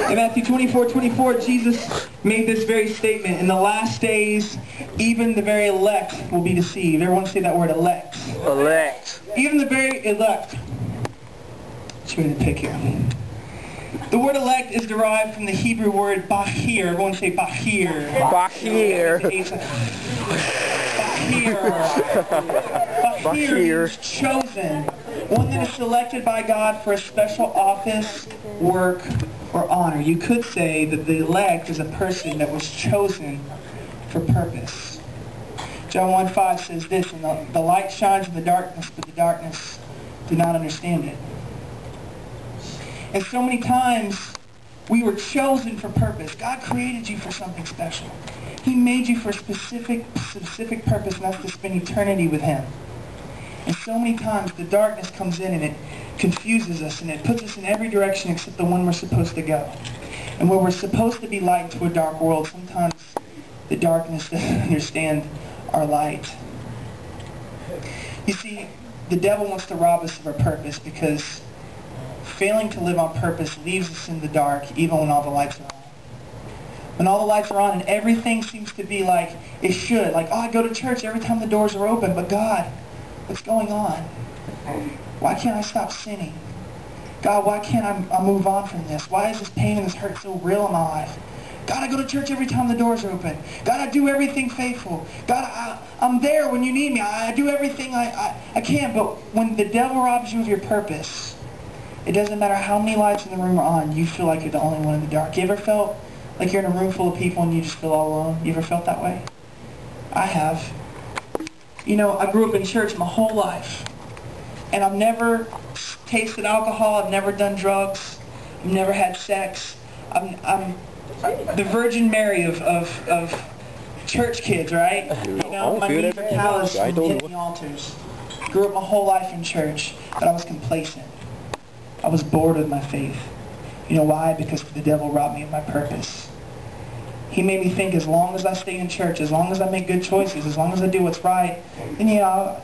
In Matthew 24:24, Jesus made this very statement. In the last days, even the very elect will be deceived. Everyone say that word, elect. Elect. Even the very elect. Let's read the pick here. The word elect is derived from the Hebrew word bachir. Everyone say bachir. Bachir. Bachir means chosen. One that is selected by God for a special office, work, or honor. You could say that the elect is a person that was chosen for purpose. John 1:5 says this, and the light shines in the darkness, but the darkness did not understand it. And so many times, we were chosen for purpose. God created you for something special. He made you for a specific purpose, and that's to spend eternity with Him. And so many times, the darkness comes in and it confuses us, and it puts us in every direction except the one we're supposed to go. And where we're supposed to be light to a dark world, sometimes the darkness doesn't understand our light. You see, the devil wants to rob us of our purpose because failing to live on purpose leaves us in the dark even when all the lights are on. When all the lights are on and everything seems to be like it should. Like, oh, I go to church every time the doors are open, but God, what's going on? Why can't I stop sinning? God, why can't I move on from this? Why is this pain and this hurt so real in my life? God, I go to church every time the doors are open. God, I do everything faithful. God, I'm there when you need me. I do everything I can. But when the devil robs you of your purpose, it doesn't matter how many lights in the room are on, you feel like you're the only one in the dark. You ever felt like you're in a room full of people and you just feel all alone? You ever felt that way? I have. You know, I grew up in church my whole life. And I've never tasted alcohol. I've never done drugs. I've never had sex. I'm the Virgin Mary of church kids, right? You know, my knees are calloused from hitting the altars. Grew up my whole life in church, but I was complacent. I was bored with my faith. You know why? Because the devil robbed me of my purpose. He made me think as long as I stay in church, as long as I make good choices, as long as I do what's right, then yeah,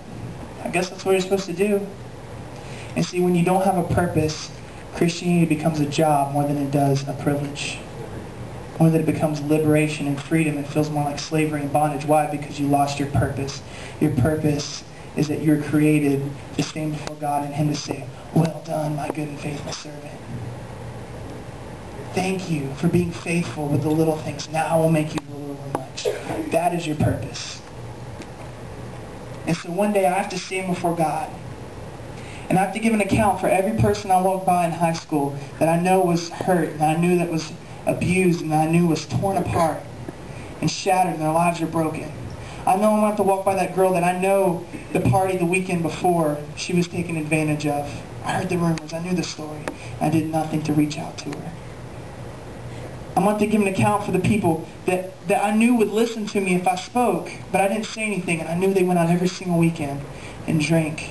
I guess that's what you're supposed to do. And see, when you don't have a purpose, Christianity becomes a job more than it does a privilege. More than it becomes liberation and freedom. It feels more like slavery and bondage. Why? Because you lost your purpose. Your purpose is that you're created to stand before God and Him to say, well done, my good and faithful servant. Thank you for being faithful with the little things. Now I will make you rule over much. That is your purpose. And so one day I have to stand before God. And I have to give an account for every person I walked by in high school that I know was hurt, and I knew that was abused, and that I knew was torn apart and shattered, and their lives are broken. I know I'm going to have to walk by that girl that I know the party the weekend before she was taken advantage of. I heard the rumors. I knew the story. I did nothing to reach out to her. I'm going to have to give an account for the people that I knew would listen to me if I spoke, but I didn't say anything, and I knew they went out every single weekend and drank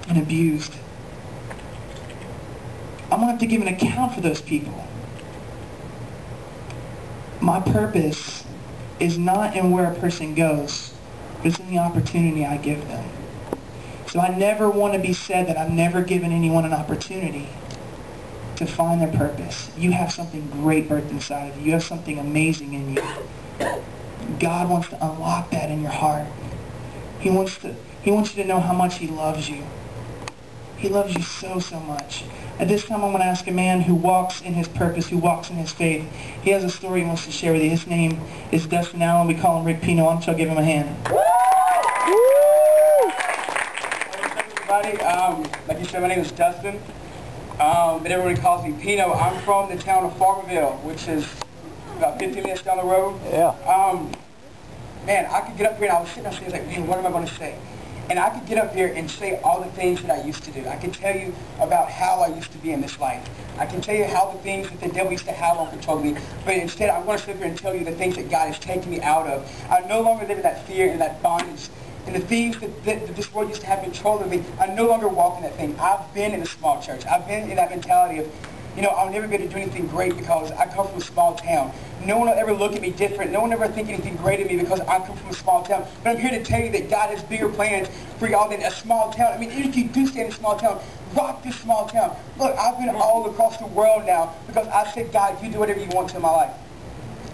and abused. I'm going to have to give an account for those people. My purpose is not in where a person goes, but it's in the opportunity I give them. So I never want to be said that I've never given anyone an opportunity to find their purpose. You have something great birthed inside of you. You have something amazing in you. God wants to unlock that in your heart. He wants you to know how much He loves you. He loves you so, so much. At this time, I'm going to ask a man who walks in his purpose, who walks in his faith. He has a story he wants to share with you. His name is Dustin Allen. We call him Rick Pino. I'm going to give him a hand. Everybody, like you said, my name is Dustin, but everybody calls me Pino. I'm from the town of Farmerville, which is about 15 minutes down the road. Yeah. Man, I could get up here and I was sitting there and I was like, man, what am I going to say? And I could get up here and say all the things that I used to do. I can tell you about how I used to be in this life. I can tell you how the things that the devil used to have on control of me. But instead, I want to sit here and tell you the things that God has taken me out of. I no longer live in that fear and that bondage. And the things that this world used to have control of me, I no longer walk in that thing. I've been in a small church. I've been in that mentality of you know, I'll never be able to do anything great because I come from a small town. No one will ever look at me different. No one will ever think anything great of me because I come from a small town. But I'm here to tell you that God has bigger plans for y'all than a small town. I mean, if you do stay in a small town, rock this small town. Look, I've been all across the world now because I said, God, you do whatever you want to in my life.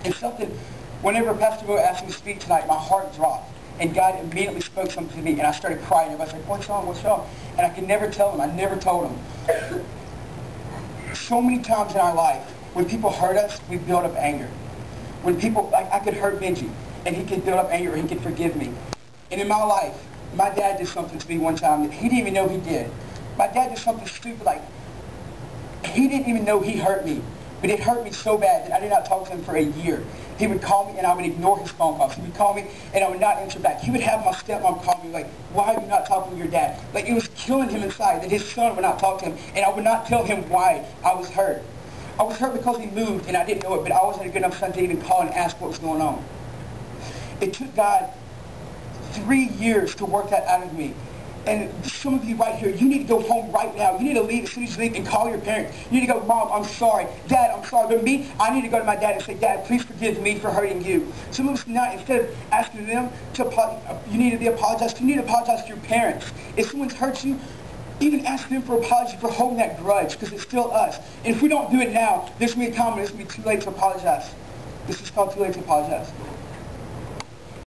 And something, whenever Pastor Will asked me to speak tonight, my heart dropped. And God immediately spoke something to me, and I started crying. Everybody's like, what's wrong, what's wrong? And I could never tell them. I never told them. So many times in our life, when people hurt us, we build up anger. When people, like I could hurt Benji, and he could build up anger, or he could forgive me. And in my life, my dad did something to me one time that he didn't even know he did. My dad did something stupid, like, he didn't even know he hurt me. But it hurt me so bad that I did not talk to him for a year. He would call me and I would ignore his phone calls. He would call me and I would not answer back. He would have my stepmom call me like, why are you not talking to your dad? Like, it was killing him inside that his son would not talk to him, and I would not tell him why I was hurt. I was hurt because he moved and I didn't know it, but I wasn't a good enough son to even call and ask what was going on. It took God 3 years to work that out of me. And some of you right here, you need to go home right now. You need to leave as soon as you leave and call your parents. You need to go, Mom, I'm sorry. Dad, I'm sorry. But me, I need to go to my dad and say, Dad, please forgive me for hurting you. Some of us not, instead of asking them to you need to be apologized, you need to apologize to your parents. If someone's hurt you, even ask them for apology for holding that grudge, because it's still us. And if we don't do it now, there's going to be a time when it's going to be too late to apologize. This is called too late to apologize.